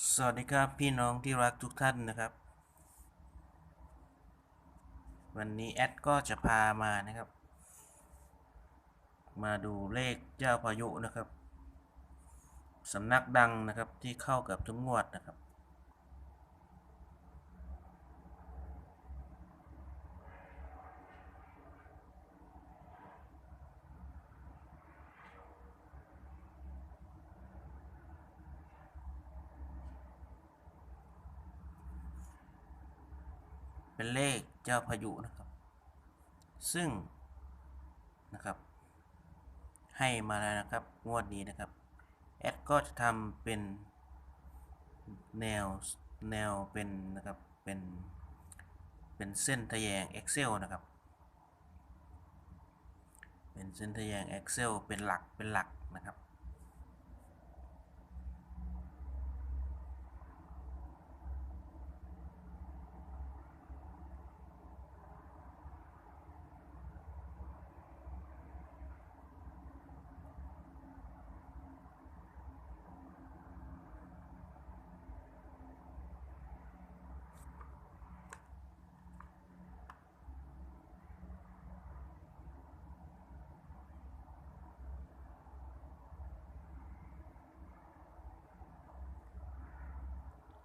สวัสดีครับพี่น้องที่รักทุกท่านนะครับวันนี้แอดก็จะพามานะครับมาดูเลขเจ้าพายุนะครับสำนักดังนะครับที่เข้ากับทุกงวดนะครับเป็นเลขเจ้าพายุนะครับซึ่งนะครับให้มาแล้วนะครับงวดนี้นะครับแอดก็จะทำเป็นแนวเป็นนะครับเป็นเส้นทะแยง Excel นะครับเป็นเส้นทะแยง Excel เป็นหลักนะครับ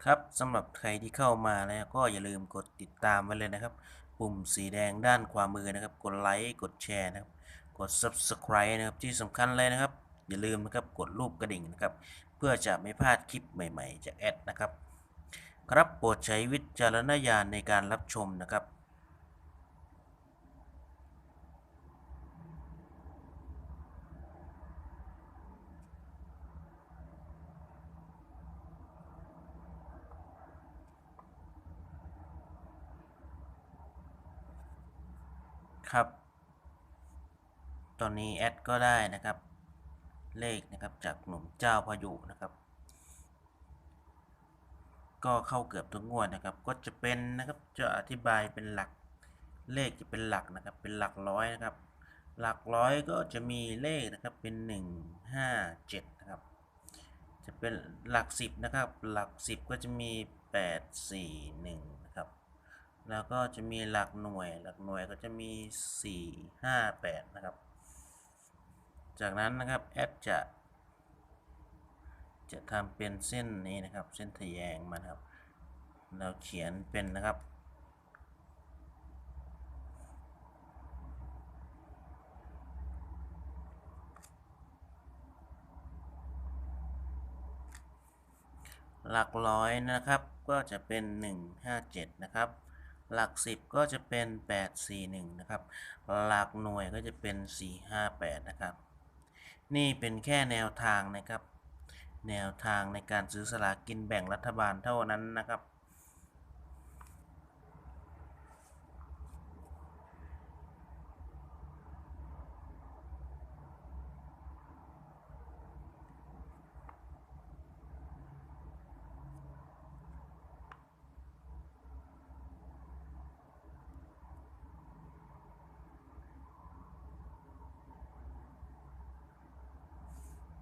ครับสำหรับใครที่เข้ามาแล้วก็อย่าลืมกดติดตามไว้เลยนะครับปุ่มสีแดงด้านขวามือนะครับกดไลค์กดแชร์นะครับกด Subscribe นะครับที่สำคัญเลยนะครับอย่าลืมนะครับกดรูปกระดิ่งนะครับเพื่อจะไม่พลาดคลิปใหม่ๆจากแอดนะครับครับโปรดใช้วิจารณญาณในการรับชมนะครับครับตอนนี้แอดก็ได้นะครับเลขนะครับจากหนุ่มเจ้าพายุนะครับก็เข้าเกือบทุกงวดนะครับก็จะเป็นนะครับจะอธิบายเป็นหลักเลขจะเป็นหลักนะครับเป็นหลักร้อยนะครับหลักร้อยก็จะมีเลขนะครับเป็น1 5 7นะครับจะเป็นหลัก10นะครับหลัก10ก็จะมี8 4 1นะครับแล้วก็จะมีหลักหน่วยก็จะมี4 5 8นะครับจากนั้นนะครับแอดจะทำเป็นเส้นนี้นะครับเส้นทะแยงมันครับเราเขียนเป็นนะครับหลักร้อยนะครับก็จะเป็น1 5 7นะครับหลัก10ก็จะเป็น8 4 1นะครับหลักหน่วยก็จะเป็น4 5 8นะครับนี่เป็นแค่แนวทางนะครับแนวทางในการซื้อสลากกินแบ่งรัฐบาลเท่านั้นนะครับ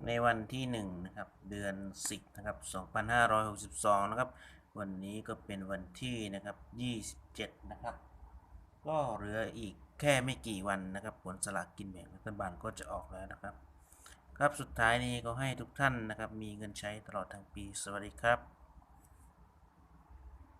ในวันที่1นะครับเดือน10นะครับ2562นะครับวันนี้ก็เป็นวันที่นะครับ27นะครับก็เหลืออีกแค่ไม่กี่วันนะครับผลสลากกินแบ่งรัฐบาลก็จะออกแล้วนะครับครับสุดท้ายนี้ก็ให้ทุกท่านนะครับมีเงินใช้ตลอดทั้งปีสวัสดีครับ